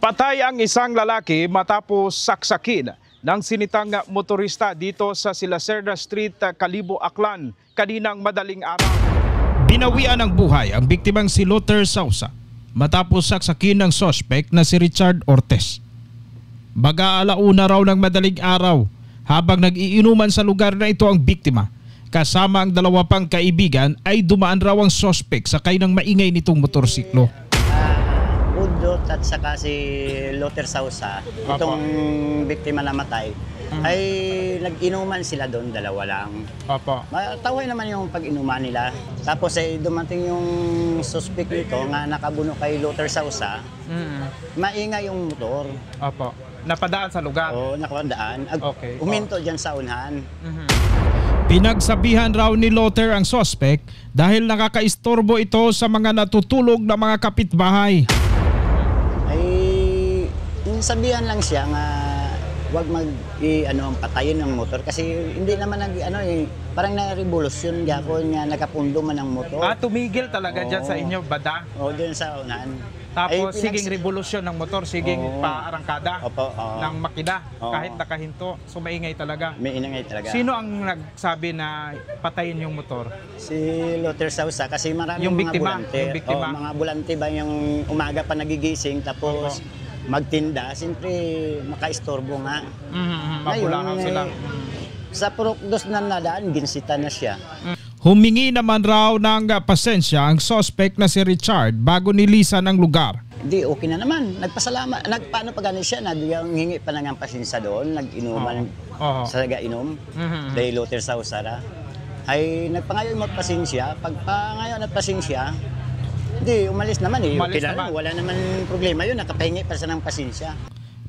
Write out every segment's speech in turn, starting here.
Patay ang isang lalaki matapos saksakin ng sinitang motorista dito sa Silacerda Street, Kalibo, Aklan kaninang madaling araw. Binawian ng buhay ang biktimang si Luther Sausa matapos saksakin ng sospek na si Richard Ortez. Baga-alauna raw ng madaling araw habang nag-iinuman sa lugar na ito ang biktima. Kasama ang dalawa pang kaibigan ay dumaan raw ang sospek sakay ng maingay nitong motorsiklo. Udot at saka si Luther Sausa, itong biktima na matay, ay nag-inuman sila doon, dalawa lang. Mataway naman yung pag-inuman nila. Tapos ay dumating yung suspect nito nga nakabuno kay Luther Sausa, maingay yung motor. Napadaan sa lugar? Oo, napadaan. Huminto dyan sa unahan. Pinagsabihan raw ni Luther ang suspect dahil nakakaistorbo ito sa mga natutulog na mga kapitbahay. Sabihan lang siya nga wag patayin ng motor kasi hindi naman parang na-revolusyon gyapon nga nakapundo man ang motor. Tumigil talaga dyan sa inyo bada? Oo, dyan sa unahan. Tapos siging revolusyon ng motor, siging paarangkada ng makina kahit nakahinto. So maingay talaga. Maingay talaga. Sino ang nagsabi na patayin yung motor? Si Luther Sausa kasi maraming yung mga biktima, bulante. yung biktima. Mga bulante ba yung umaga pa nagigising tapos magtinda, siyempre makaistorbo nga. Mabulangan sila. Sa Purokdos na nadaan, ginsita na siya. Humingi naman raw ng pasensya ang suspect na si Richard bago nilisan ang lugar. Hindi, okay na naman. Nagpasalamat. Paano pa ganun siya? Hingi pa ng pasensya doon. Nag-inuman sa nag-inom. Dahil Luther Sausa ay nagpangayon mo pasensya. Pagpangayon at pasensya, hindi, umalis naman eh. Umalis naman. Wala naman problema yun. Nakapahingi pa siya ng pasensya.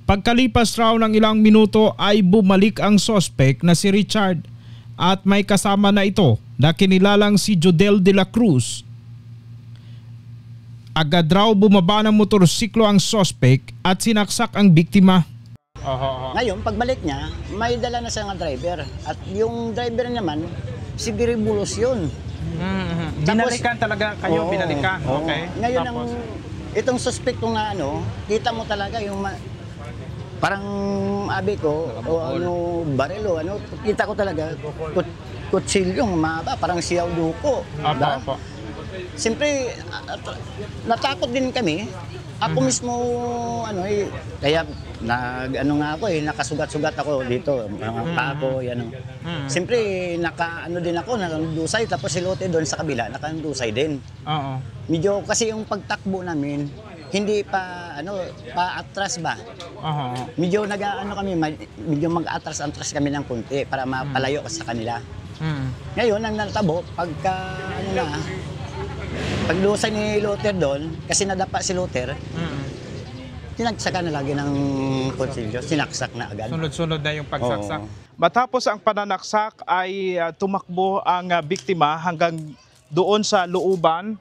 Pagkalipas raw ng ilang minuto ay bumalik ang suspect na si Richard at may kasama na ito na kinilalang si Jodel de la Cruz. Agad raw bumaba ng motorsiklo ang suspect at sinaksak ang biktima. Ngayon, pagbalik niya, may dala na siya ng driver. At yung driver naman, si Biribulos yun. Binalikan talaga kayo, binalikan. Okay. Ngayon, itong suspect ko nga kita mo talaga yung parang abi ko, barelo, kita ko talaga, kutsilyong mahaba, parang siyaw duko. Siyempre, natakot din kami. Ako mismo, kaya nakasugat-sugat ako dito, mga paa ko, Siyempre, din ako, nakandusay, tapos si Lotte doon sa kabila, nakandusay din. Medyo, kasi yung pagtakbo namin, hindi pa pa-atras ba? Medyo medyo mag-atras kami ng konti para mapalayo sa kanila. Ngayon, ang natabo, paglusay ni Luther doon, kasi nadapa si Luther, tinagsakan na lagi ng kutsilyo, sinaksak na agad. Sunod-sunod na yung pagsaksak. Matapos ang pananaksak ay tumakbo ang biktima hanggang doon sa looban,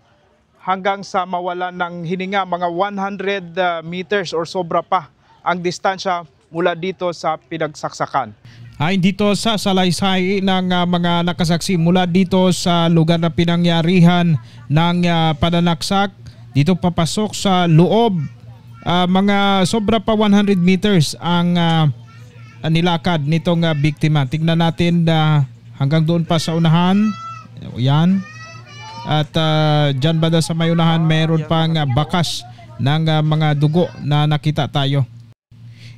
hanggang sa mawalan ng hininga, mga 100 meters or sobra pa ang distansya mula dito sa pinagsaksakan. Ayon dito sa salaysay ng mga nakasaksi mula dito sa lugar na pinangyarihan ng pananaksak, dito papasok sa loob, mga sobra pa 100 meters ang nilakad nitong biktima. Tingnan natin hanggang doon pa sa unahan. Yan. At dyan ba sa may unahan mayroon pang bakas ng mga dugo na nakita tayo.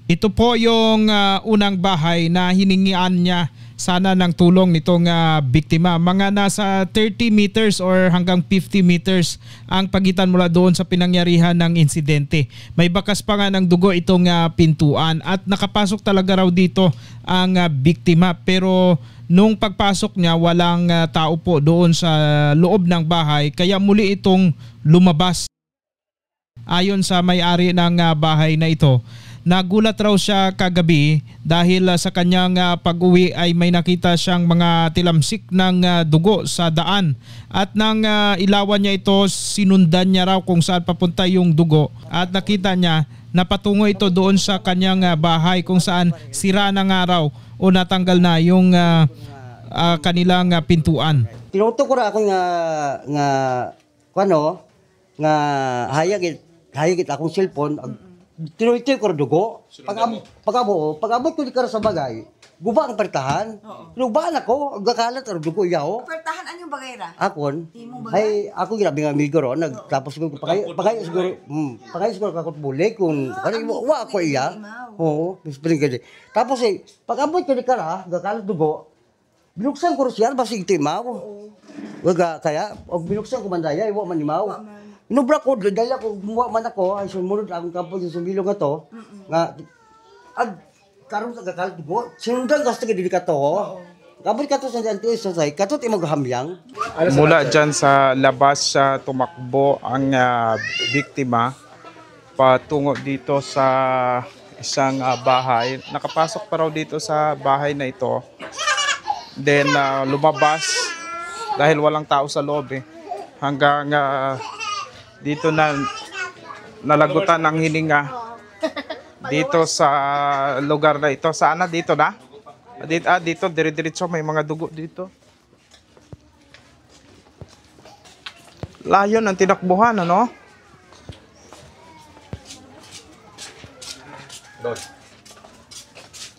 Ito po yung unang bahay na hiningian niya sana ng tulong nitong biktima. Mga nasa 30 meters or hanggang 50 meters ang pagitan mula doon sa pinangyarihan ng insidente. May bakas pa nga ng dugo itong pintuan at nakapasok talaga raw dito ang biktima, pero nung pagpasok niya walang tao po doon sa loob ng bahay, kaya muli itong lumabas. Ayon sa may-ari ng bahay na ito, nagulat raw siya kagabi dahil sa kanyang pag-uwi ay may nakita siyang mga tilamsik ng dugo sa daan, at nang ilawan niya ito, sinundan niya raw kung saan papunta yung dugo at nakita niya na patungo ito doon sa kanyang bahay kung saan sira na nga raw o natanggal na yung kanilang pintuan. Tinuto ko ra ako nga hayagit akong cellphone tinuloy-tinuloy ko dugo. Pag-abot ko di kara sa bagay, guba ang pertahan. Pinugbahan ako, agakalat ang dugo yaw. Pertahan anyong bagay ra? Akon, Imo bagay? ay ako ginabi nga amigo ron, nagtapos ko pagay siguro kakot buli kung wa ako iya. Oo, piling kadi. Tapos pag-abot ko di kara, agakalat dugo. Binuksan ko siya basig timaw. Waga kaya og binuksan ko mandaya wa man limaw. Inubra ko dala ko muwa man ako ay sumunod akong kampo sa sumbilong ato nga karon sa gakal dugo sinundan gasto gid ka to. Kabot ka to sa anti sa katot imong hamyang. Mula dyan sa labas sa tumakbo ang biktima patungo dito sa isang bahay. Nakapasok pa raw dito sa bahay na ito. Then lumabas dahil walang tao sa loob hanggang dito na nalagutan ng hininga dito sa lugar na ito. Sana dito na? Dito dire-diretso may mga dugo dito. Layon ang tinakbuhan, ano?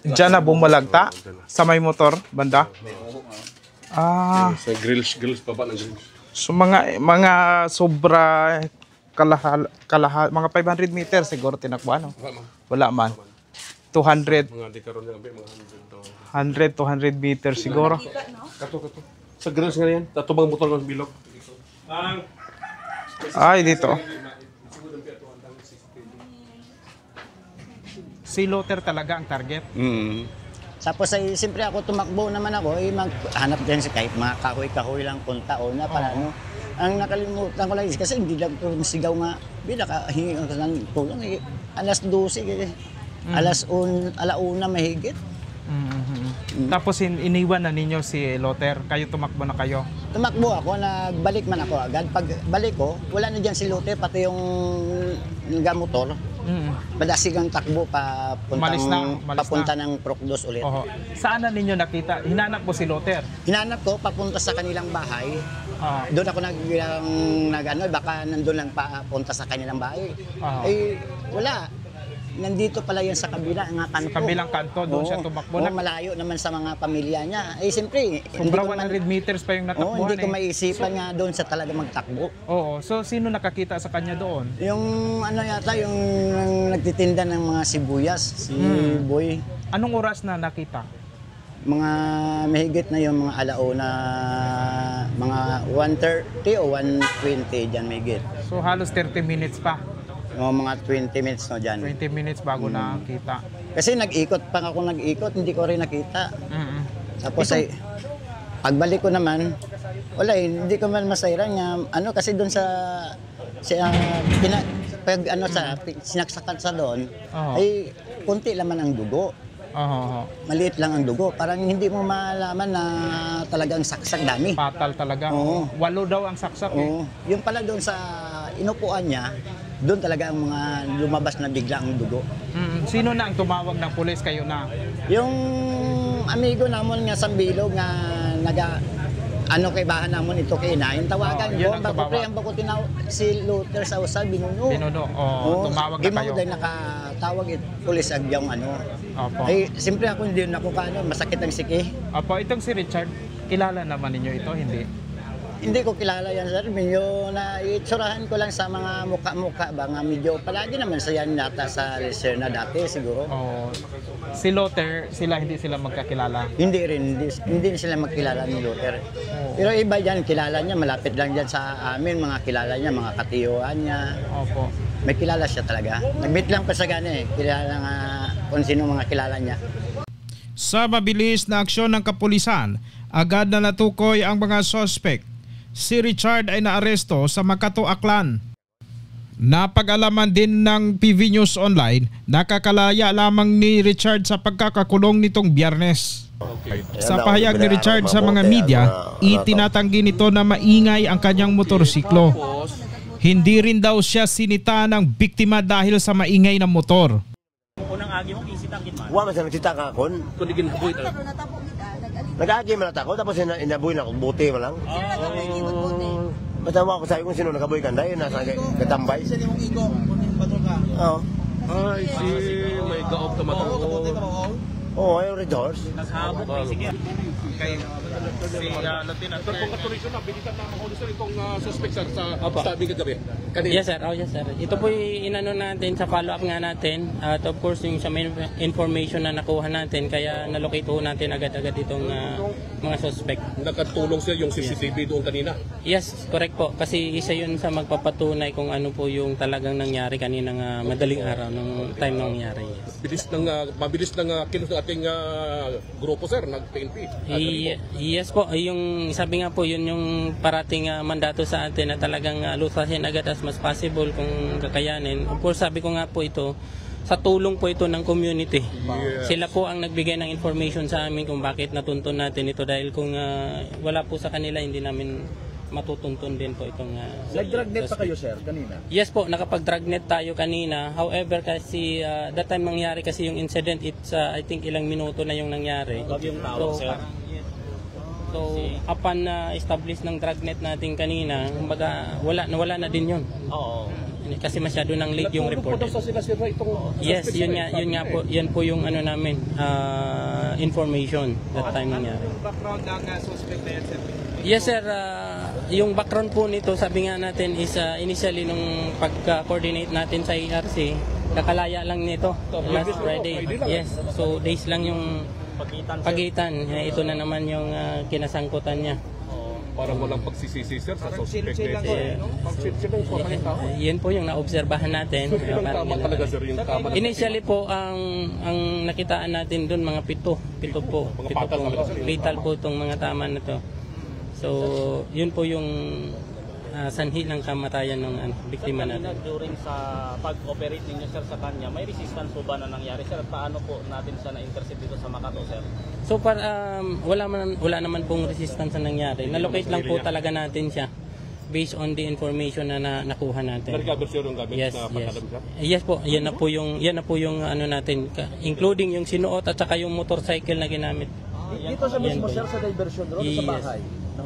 Diyan na bumalagta sa may motor banda. Sa grills baba ng grills. So mga sobra mga 500 meters siguro tinakbuhan, no? Wala man. 200 Mga di karon nga mga 100 200 meters siguro. Kato. Sa grills nga yan. Tatubang motor ng bilog. Ay dito. Si Luther talaga ang target. Tapos ay siyempre ako tumakbo naman ako, maghanap din si kahit mga kahoy-kahoy lang punta o na para ano. Ang nakalimutan ko lang is kasi hindi lang ito sigaw nga, bila ka hingi ka ng tulong. Alas 12, alauna mahigit. Tapos iniwan na ninyo si Luther, kayo tumakbo na kayo. Tumakbo ako, nagbalik man ako agad. Pag balik ko, wala na dyan si Luther, pati yung motor. Madasigang takbo papunta ng Procdos ulit. Oho. Saan na ninyo nakita? Hinanap mo si Luther? Hinanap ko papunta sa kanilang bahay. Doon ako baka nandun lang papunta sa kanilang bahay. Wala. Nandito pala yan sa kabila, nga kanto. Sa kabilang kanto, doon siya tumakbo. Malayo naman sa mga pamilya niya. Siyempre, sobra 100 meters pa yung natakbuhan. Hindi ko maisipan nga doon sa talaga magtakbo. Oo. So, sino nakakita sa kanya doon? Yung yata, yung nagtitinda ng mga sibuyas, si Boy. Anong oras na nakita? Mga mahigit na yung mga alauna, mga 1:30 o 1:20 dyan mahigit. So, halos 30 minutes pa. Mga 20 minutes no dyan. 20 minutes bago nakita. Kasi nag-ikot, hindi ko rin nakita. Tapos ay, pagbalik ko naman, wala hindi ko man masayran nga, kasi doon sa sinaksakan sa doon, ay kunti laman ang dugo. Maliit lang ang dugo. Parang hindi mo malaman na talagang saksak dami. Fatal talaga. 8 daw ang saksak. Yung pala doon sa inupuan niya, doon talaga ang mga lumabas na bigla ang dugo. Sino na ang tumawag ng pulis, kayo na? Yung amigo namon nga sa bilog nga kay bahan namon ito kay inahin tawagan ko bako tinawag si Luther sa usab binuno. Tumawag na kayo. Dahil nakatawag pulis agyang Opo. Ay siyempre ako hindi na masakit ang siki. Opo, itong si Richard, kilala naman ninyo ito, hindi? Hindi ko kilala yan, sir. Medyo itsurahan ko lang sa mga mukha-mukha ba nga medyo palagi naman sa yan nata sa reser na dati siguro. Si Luther, hindi sila magkakilala? Hindi rin, hindi sila magkilala ni Luther. Pero iba yan, kilala niya, malapit lang dyan sa amin, mga kilala niya, mga katiyuan niya. Opo. May kilala siya talaga. Nag-meet lang pa sa gani kilala nga kung sino mga kilala niya. Sa mabilis na aksyon ng kapulisan, agad na natukoy ang mga suspect. Si Richard ay naaresto sa Makato, Aklan. Napag-alaman din ng PV News Online, nakakalaya lamang ni Richard sa pagkakakulong nitong Biyernes. Sa pahayag ni Richard sa mga media, itinatanggi nito na maingay ang kanyang motorsiklo. Hindi rin daw siya sinita ng biktima dahil sa maingay na motor. Wa man sa nagsita ka kon. Kunigin haboy talaga. Nag-agi man ako tapos inabuy na ako buti man lang. Basta wa ko sabi kung sino nakaboy kanday nasa katambay. Isa nimong iko, patrol ka. Oo. Ay, si may gaop na matang. Oh, ay red horse. Kay si Lieutenant Sir, congratulations na. Bilitan na mga sir itong suspect sir sa stabing kagabi. Kanina. Yes sir, yes sir. Ito po yung inano natin sa follow-up nga natin. At of course yung sa main information na nakuha natin, kaya nalocate po natin agad-agad itong mga suspect. Nakatulong sir yung CCTV doon kanina. Yes, correct po. Kasi isa yun sa magpapatunay kung ano po yung talagang nangyari kaninang madaling araw ng time na nangyari. Yes. Mabilis ng kilos ng ating grupo sir, nag-PNP. Yes po, yung sabi nga po yun yung parating mandato sa atin na talagang lutasin agad as much possible kung kakayanin. Of course sabi ko nga po ito, sa tulong po ito ng community. Yes. Sila po ang nagbigay ng information sa amin kung bakit natuntun natin ito dahil kung wala po sa kanila hindi namin matutuntun din po itong Nag-dragnet pa kayo sir kanina? Yes po, nakapag-dragnet tayo kanina. However, kasi that time nangyari kasi yung incident, it's I think ilang minuto na yung nangyari. So upon establish ng dragnet natin kanina, kumbaga wala na din yun. Oo. Kasi masyado nang late yung report. Yes, yun po yung ano namin, information that time nangyari. background ng suspect na yan, sir? Yes sir, yung background po nito sabi nga natin is initially nung pag-coordinate natin sa ARC, kakalaya lang nito last Friday. Yes, so days lang yung pagitan. Ito na naman yung kinasangkutan niya. Parang walang pagsisisi sir sa suspect na ito. Yan po yung naobserbahan natin. Tama talaga sir yung tama. Initially po ang nakitaan natin doon mga pito po. Fatal po itong mga tama na to. So, yun po yung sanhi ng kamatayan ng biktima natin. During sa pag-operate ninyo sir sa kanya, may resistance po ba na nangyari sir? Paano po natin siya na-intercept dito sa Makati sir? So far, wala naman pong resistance na nangyari. Na-locate lang po talaga natin siya based on the information na nakuha natin. Nag-gather sir yung gamit Yes, na yes. patalam sir? Yes po, yan na po yung ano natin, including yung sinuot at saka yung motorcycle na ginamit. Dito sa mismo sir sa diversion road sa bahay?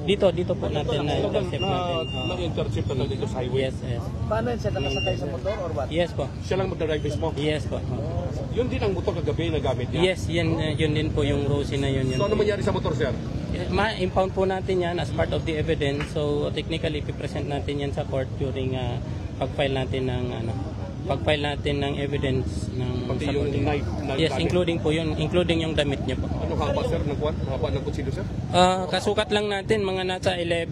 Dito po natin na-intercept natin. Nag-intercept na dito sa highway. Yes, yes. Paano yun sir? Nakasakay sa motor or what? Yes po. Siya lang mag-drive mismo. Yes po. Yun din ang motor kagabi na gamit niya. Yes, yun din po yung Rosie na yun. So ano mangyari sa motor sir? Ma-impound po natin yan as part of the evidence. So technically, ipipresent natin yan sa court during pag-file natin ng evidence ng Pati yung knife. Yes, including yung damit niya po. Ano haba sir? Haba ng kutsilo sir? Kasukat lang natin mga nasa 12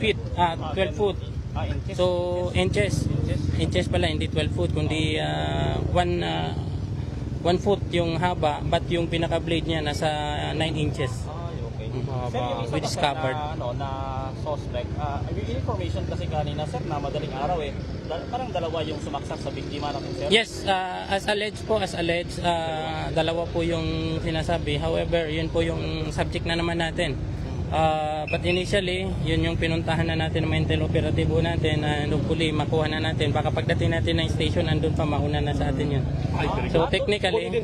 feet, 12 foot. So inches pala, hindi 12 foot kundi 1 foot yung haba, but yung pinaka-blade niya nasa 9 inches. Sir, yung isa Which is covered. na suspect, yung information kasi kanina sir na madaling araw parang dalawa yung sumaksak sa biktima natin sir? Yes, as alleged, dalawa po yung sinasabi. However, yun po yung subject na naman natin. But initially, yun yung pinuntahan na natin ng mental operativo natin na hopefully makuha na natin. Baka pagdating natin ng station, andun pa, mauna na sa atin yun. So technically,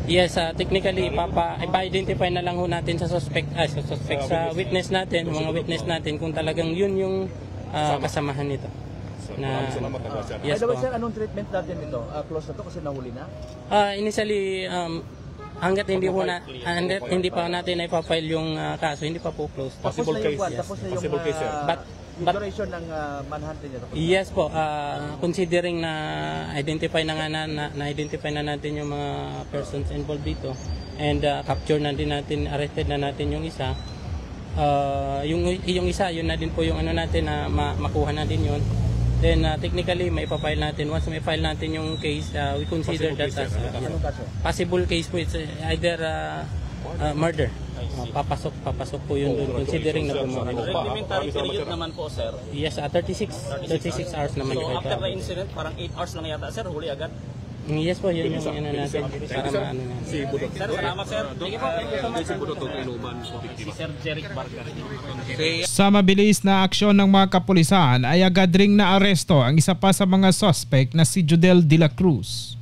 yes, technically, ipa-identify na lang ho natin sa suspect sa witness natin, mga witness natin kung talagang yun yung kasamahan nito. Yes, by the way sir, anong treatment natin ito? Close na to kasi nahuli na? Initially, hanggat hindi pa natin ipafile yung kaso, hindi pa po close. Possible case. Tapos na yung Possible case sir. yung duration ng manhunt niya. Yes po, considering na identify na-identify na natin yung mga persons involved dito and capture na din natin, arrested na natin yung isa. Yung isa, yun na din po yung ano natin na makuha na din yun. Then technically may pa-file natin. Once may file natin yung case, we consider that as possible case po. It's either murder. Papasok po yun doon considering na pumahay. Reglementary period naman po sir. Yes, 36 hours naman. So after the incident, parang 8 hours lang yata sir, huli agad. Yes po, yun yung ano natin para maano na. Si Budot. Sir, salamat sir. Thank you po. Thank you so much. Si Budot ang inuman sa biktima. Si Sir Jeric Barca. Sa mabilis na aksyon ng mga kapulisan ay agad ring naaresto ang isa pa sa mga suspect na si Judel de la Cruz.